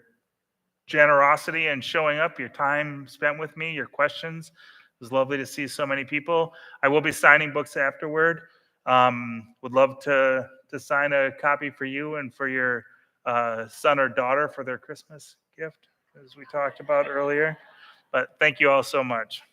generosity and showing up, your time spent with me, your questions. It was lovely to see so many people. I will be signing books afterward. Would love to sign a copy for you and for your son or daughter for their Christmas gift, as we talked about earlier. But thank you all so much.